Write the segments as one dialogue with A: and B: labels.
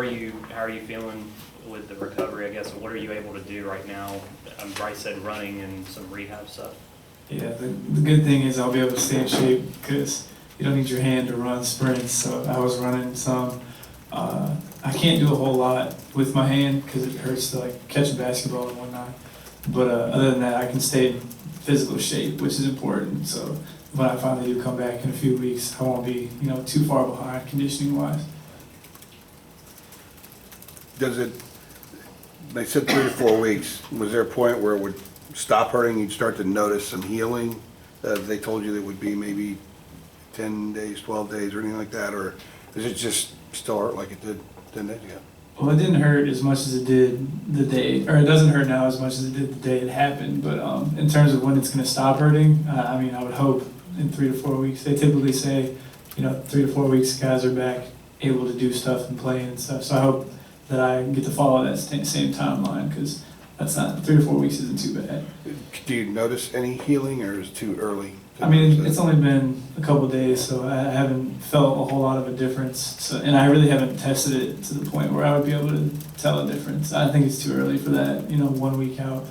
A: How are you feeling with the recovery, I guess? And what are you able to do right now? Bryce said running and some rehab stuff.
B: Yeah, the good thing is I'll be able to stay in shape because you don't need your hand to run sprints. So I was running some. I can't do a whole lot with my hand because it hurts to like catch a basketball and whatnot. But other than that, I can stay in physical shape, which is important. So when I finally do come back in a few weeks, I won't be too far behind conditioning wise.
C: They said 3 to 4 weeks. Was there a point where it would stop hurting, you'd start to notice some healing? They told you that it would be maybe 10 days, 12 days, or anything like that? Or is it just still hurt like it did 10 days ago?
B: Well, it didn't hurt as much as it did the day, or it doesn't hurt now as much as it did the day it happened. But in terms of when it's going to stop hurting, I would hope in 3 to 4 weeks. They typically say, 3 to 4 weeks, guys are back able to do stuff and play and stuff. So I hope that I get to follow that same timeline because that's not 3 to 4 weeks isn't too bad.
C: Do you notice any healing, or is it too early?
B: It's only been a couple of days, so I haven't felt a whole lot of a difference. So, and I really haven't tested it to the point where I would be able to tell a difference. I think it's too early for that, 1 week out.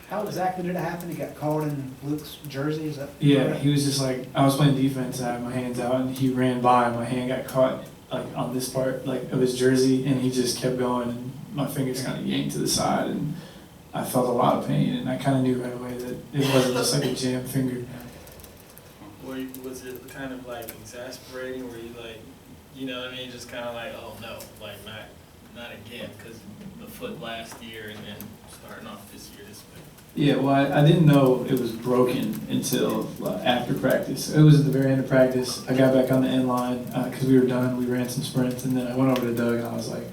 D: How exactly did it happen? He got caught in Luke's jersey? Is that
B: Yeah,
D: correct?
B: he was just like, I was playing defense, I had my hands out, and he ran by, and my hand got caught like on this part of his jersey, and he just kept going, and my fingers kind of yanked to the side, and I felt a lot of pain, and I kind of knew right away that it wasn't just like a jammed finger.
E: Was it kind of like exasperating? Were you like, just kind of like, oh no, like not again, because the foot last year and then starting off this year this way?
B: Yeah, well, I didn't know it was broken until after practice. It was at the very end of practice. I got back on the end line because we were done. We ran some sprints, and then I went over to Doug, and I was like,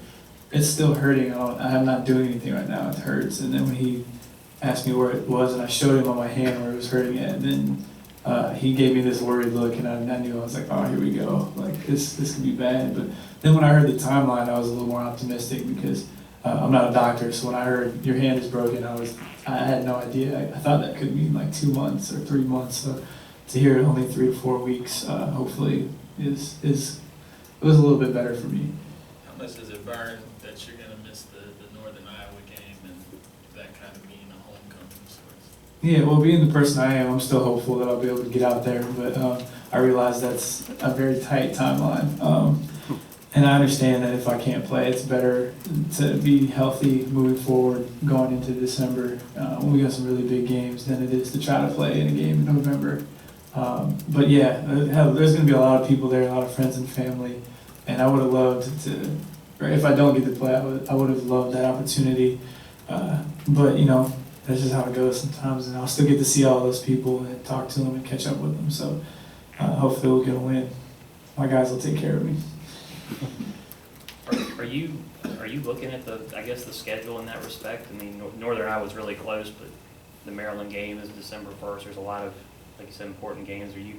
B: it's still hurting. I'm not doing anything right now. It hurts. And then when he asked me where it was, and I showed him on my hand where it was hurting at, and then he gave me this worried look, and I knew, I was like, oh, here we go. Like, this could be bad. But then when I heard the timeline, I was a little more optimistic because I'm not a doctor, so when I heard your hand is broken, I had no idea. I thought that could mean like 2 months or 3 months. So to hear only 3 to 4 weeks, hopefully it was a little bit better for me.
E: How much does it burn that you're going to miss the Northern Iowa game and that kind of being a homecoming of sorts?
B: Yeah, well, being the person I am, I'm still hopeful that I'll be able to get out there, but I realize that's a very tight timeline. And I understand that if I can't play, it's better to be healthy moving forward going into December when we got some really big games than it is to try to play in a game in November. But yeah, there's going to be a lot of people there, a lot of friends and family, and I would have loved to, or if I don't get to play, I would have loved that opportunity. But that's just how it goes sometimes, and I'll still get to see all those people and talk to them and catch up with them. So hopefully we'll get a win. My guys will take care of me.
A: Are you looking at the schedule in that respect? I mean, Northern Iowa's really close, but the Maryland game is December 1st. There's a lot of, like you said, important games. Are you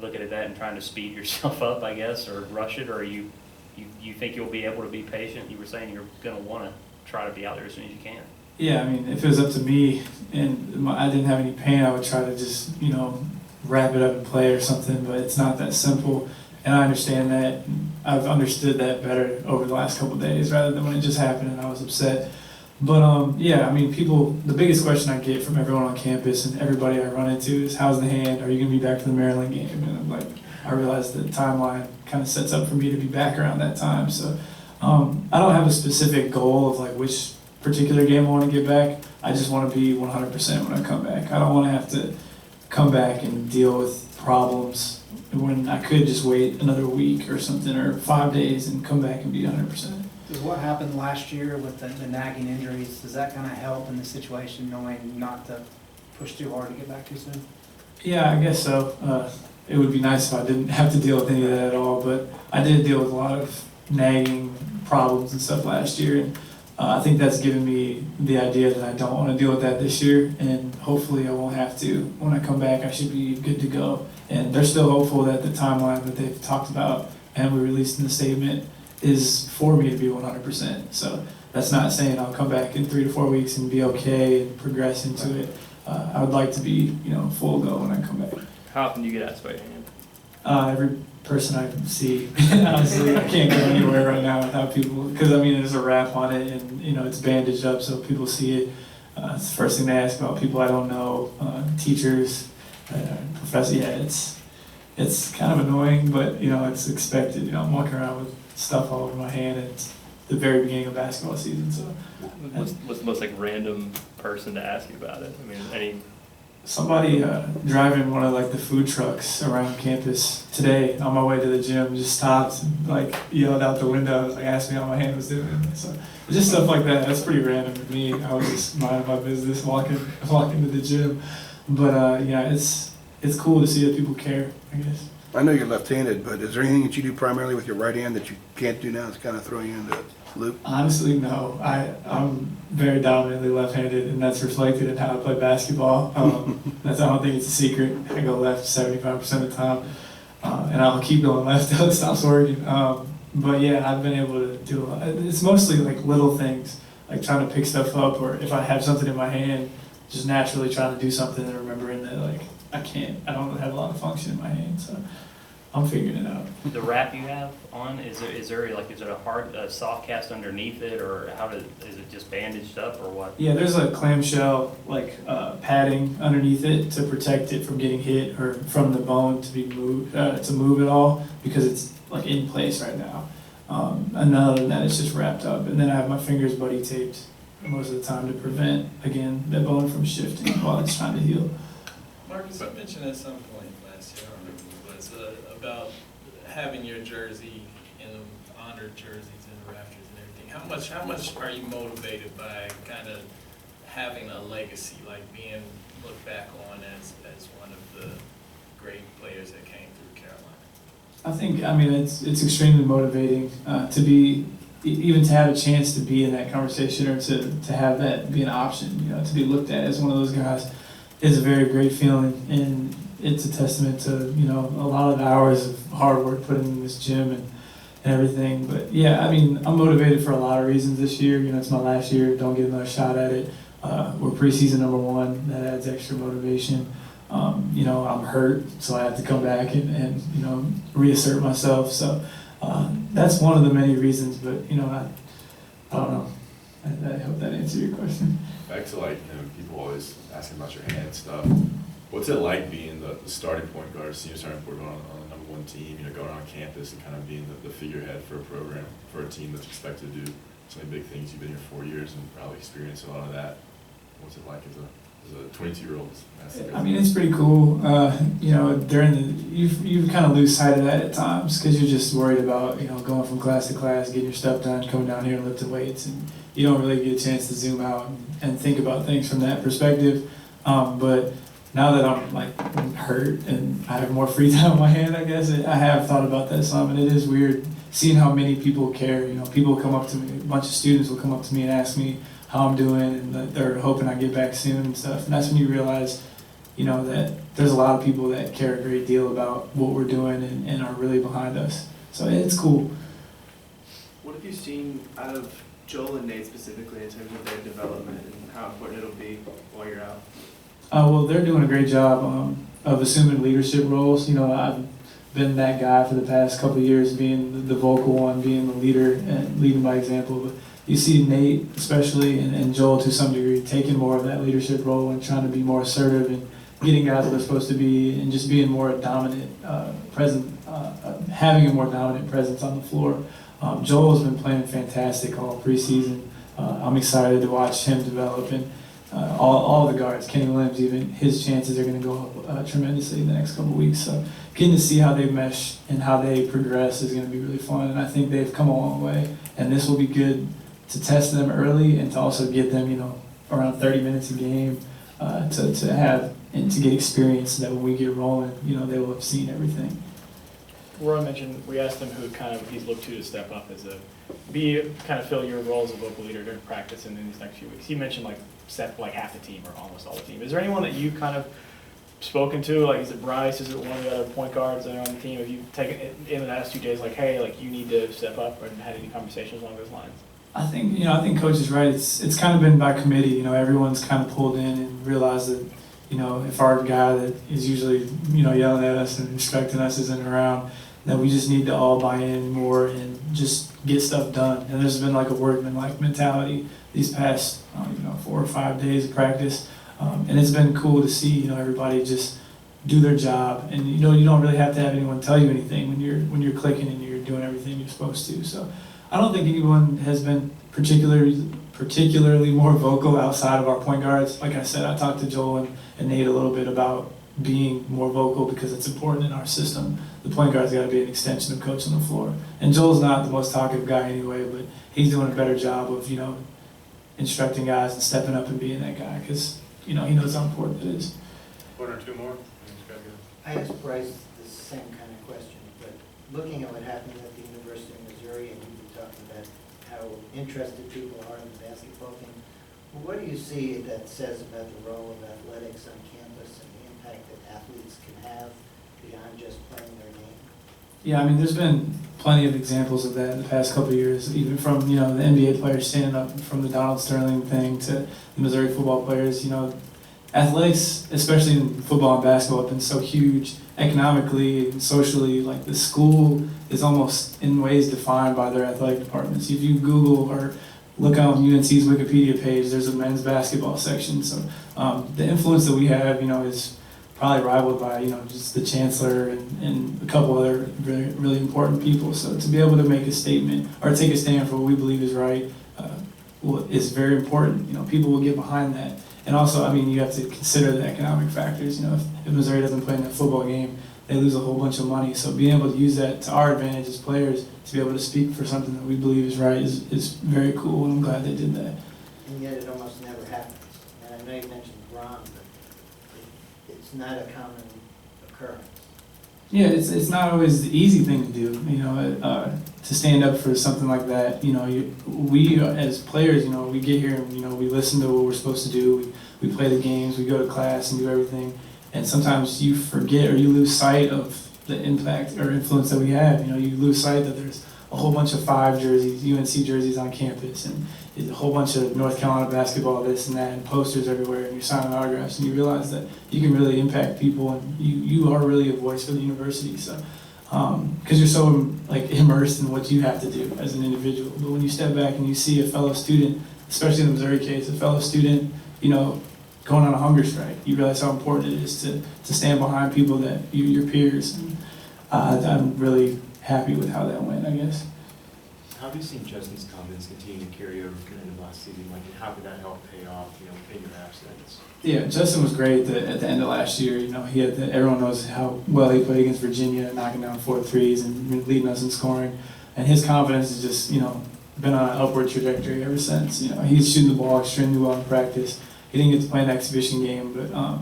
A: looking at that and trying to speed yourself up, I guess, or rush it, or you think you'll be able to be patient? You were saying you're going to want to try to be out there as soon as you can.
B: Yeah, I mean, if it was up to me and I didn't have any pain, I would try to just, wrap it up and play or something, but it's not that simple. And I understand that. I've understood that better over the last couple of days rather than when it just happened and I was upset. But yeah, I mean, the biggest question I get from everyone on campus and everybody I run into is, how's the hand? Are you going to be back for the Maryland game? And I'm like, I realize the timeline kind of sets up for me to be back around that time. So I don't have a specific goal of like which particular game I want to get back. I just want to be 100% when I come back. I don't want to have to come back and deal with problems when I could just wait another week or something, or 5 days and come back and be 100%.
D: Does what happened last year with the nagging injuries, does that kind of help in the situation, knowing not to push too hard to get back too soon?
B: Yeah, I guess so. It would be nice if I didn't have to deal with any of that at all, but I did deal with a lot of nagging problems and stuff last year, and I think that's given me the idea that I don't want to deal with that this year, and hopefully I won't have to. When I come back, I should be good to go. And they're still hopeful that the timeline that they've talked about and we released in the statement is for me to be 100%. So that's not saying I'll come back in 3 to 4 weeks and be okay and progress into it. I would like to be, full go when I come back.
F: How often do you get out of spray hand?
B: Every person I see. Honestly, I can't go anywhere right now without people, because I mean, there's a wrap on it, and you know, it's bandaged up, so people see it. It's the first thing they ask about people I don't know, teachers, professors. Yeah, it's kind of annoying, but you know, it's expected. You know, I'm walking around with stuff all over my hand. And it's the very beginning of basketball season, so.
F: What's the most like random person to ask you about it? I mean, any.
B: Somebody driving one of like the food trucks around campus today on my way to the gym just stopped and like yelled out the window, like asked me how my hand was doing. So just stuff like that. That's pretty random to me. I was just minding my business, walking to the gym. But yeah, it's cool to see that people care, I guess.
C: I know you're left-handed, but is there anything that you do primarily with your right hand that you can't do now? It's kind of throwing you into the loop.
B: Honestly, no. I'm very dominantly left-handed, and that's reflected in how I play basketball. I don't think it's a secret. I go left 75% of the time, and I'll keep going left till it stops working. But yeah, I've been able to do a lot. It's mostly like little things, like trying to pick stuff up, or if I have something in my hand, just naturally trying to do something and remembering that like I don't have a lot of function in my hand, so I'm figuring it out.
A: The wrap you have on, is there like, is it a soft cast underneath it, or is it just bandaged up, or what?
B: Yeah, there's a clamshell like padding underneath it to protect it from getting hit or from the bone to be moved to move it all, because it's like in place right now. And other than that, it's just wrapped up, and then I have my fingers buddy taped most of the time to prevent again the bone from shifting while it's trying to heal.
E: Marcus, you mentioned at some point last year, I don't remember who it was, about having your jersey and the honored jerseys and the rafters and everything. How much are you motivated by kind of having a legacy, like being looked back on as one of the great players that came through Carolina?
B: I mean, it's extremely motivating to be, even to have a chance to be in that conversation, or to have that be an option, you know, to be looked at as one of those guys is a very great feeling, and it's a testament to, you know, a lot of hours of hard work put in this gym and everything. But yeah, I mean, I'm motivated for a lot of reasons this year. You know, it's my last year, don't get another shot at it. We're preseason #1, that adds extra motivation. You know, I'm hurt, so I have to come back and you know, reassert myself. So that's one of the many reasons, but you know, I don't know. I hope that answered your question.
G: Back to like, you know, people always asking about your hand stuff. What's it like being the starting point guard, senior starting point guard on the #1 team, you know, going on campus and kind of being the figurehead for a program, for a team that's expected to do so many big things? You've been here 4 years and probably experienced a lot of that. What's it like as a 22-year-old?
B: I mean, it's pretty cool. You know, you kind of lose sight of that at times, because you're just worried about, you know, going from class to class, getting your stuff done, coming down here and lifting weights, and you don't really get a chance to zoom out and think about things from that perspective. But now that I'm like hurt and I have more free time on my hand, I guess I have thought about that some, and it is weird seeing how many people care. You know, people come up to me, a bunch of students will come up to me and ask me how I'm doing, and that they're hoping I get back soon and stuff. And that's when you realize, you know, that there's a lot of people that care a great deal about what we're doing and are really behind us. So it's cool.
H: What have you seen out of Joel and Nate specifically in terms of their development and how important it'll be while you're out?
B: Well, they're doing a great job of assuming leadership roles. You know, I've been that guy for the past couple of years, being the vocal one, being the leader and leading by example. But you see Nate, especially, and Joel to some degree, taking more of that leadership role and trying to be more assertive and getting guys that they're supposed to be, and just being more dominant, having a more dominant presence on the floor. Joel's been playing fantastic all preseason. I'm excited to watch him develop, and all the guards, Kenny Williams even, his chances are going to go up tremendously in the next couple of weeks. So getting to see how they mesh and how they progress is going to be really fun, and I think they've come a long way, and this will be good to test them early and to also give them, you know, around 30 minutes a game to have and to get experience, so that when we get rolling, you know, they will have seen everything.
I: Roy mentioned, we asked him who kind of he's looked to step up as kind of fill your role as a vocal leader during practice and in these next few weeks. He mentioned like half the team or almost all the team. Is there anyone that you kind of spoken to? Like, is it Bryce? Is it one of the other point guards that are on the team? Have you taken in the last 2 days, like, hey, like you need to step up, and had any conversations along those lines?
B: I think Coach is right. It's kind of been by committee. You know, everyone's kind of pulled in and realized that, you know, if our guy that is usually, you know, yelling at us and instructing us isn't around, that we just need to all buy in more and just get stuff done. And there's been like a workman-like mentality these past, 4 or 5 days of practice. And it's been cool to see, everybody just do their job. And, you don't really have to have anyone tell you anything when you're clicking and you're doing everything you're supposed to. So I don't think anyone has been particularly more vocal outside of our point guards. Like I said, I talked to Joel and Nate a little bit about being more vocal because it's important in our system. The point guard's got to be an extension of coach on the floor. And Joel's not the most talkative guy anyway, but he's doing a better job of, instructing guys and stepping up and being that guy because, he knows how important it is.
J: One or two more?
K: I asked Bryce the same kind of question, but looking at what happened at the University of Missouri, and you've been talking about how interested people are in the basketball game, what do you see that says about the role of athletics on campus and the impact that athletes can have beyond just playing their game?
B: Yeah, there's been plenty of examples of that in the past couple of years, even from, the NBA players standing up, from the Donald Sterling thing to the Missouri football players. Athletics, especially in football and basketball, have been so huge economically and socially. Like, the school is almost in ways defined by their athletic departments. If you Google or look on UNC's Wikipedia page, there's a men's basketball section. So the influence that we have, is probably rivaled by, just the chancellor and a couple other really, really important people. So to be able to make a statement or take a stand for what we believe is right is very important. People will get behind that. And also, you have to consider the economic factors. If Missouri doesn't play in that football game, they lose a whole bunch of money. So being able to use that to our advantage as players, to be able to speak for something that we believe is right is very cool, and I'm glad they did that.
K: And yet it almost never happens. And I know you mentioned Ron, but it's not a common occurrence.
B: Yeah, it's not always the easy thing to do, to stand up for something like that. We as players, we get here and, we listen to what we're supposed to do. We play the games, we go to class and do everything. And sometimes you forget or you lose sight of the impact or influence that we have. You lose sight that there's a whole bunch of 5 jerseys, UNC jerseys on campus, and a whole bunch of North Carolina basketball, this and that, and posters everywhere, and you're signing autographs, and you realize that you can really impact people, and you are really a voice for the university. So, because you're so immersed in what you have to do as an individual. But when you step back and you see a fellow student, especially in the Missouri case, a fellow student, going on a hunger strike, you realize how important it is to stand behind people that your peers. And I'm really happy with how that went, I guess.
J: How have you seen Justin's comments continue to carry over from the end of last season? And how could that help pay off, in your absence?
B: Yeah, Justin was great at the end of last year. He had everyone knows how well he played against Virginia, knocking down 4 threes and leading us in scoring. And his confidence has just, been on an upward trajectory ever since. He's shooting the ball extremely well in practice. He didn't get to play an exhibition game, but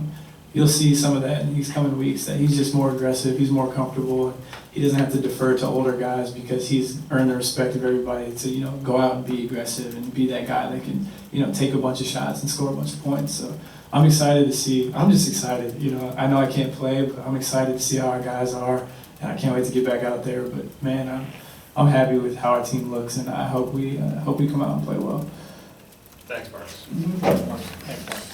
B: you'll see some of that in these coming weeks, that he's just more aggressive, he's more comfortable, and he doesn't have to defer to older guys because he's earned the respect of everybody to, go out and be aggressive and be that guy that can, take a bunch of shots and score a bunch of points. So I'm excited to see, I'm just excited, I know I can't play, but I'm excited to see how our guys are, and I can't wait to get back out there. But man, I'm happy with how our team looks, and I hope we come out and play well.
J: Thanks, Marcus.
B: Mm-hmm.
I: Thanks, Mark.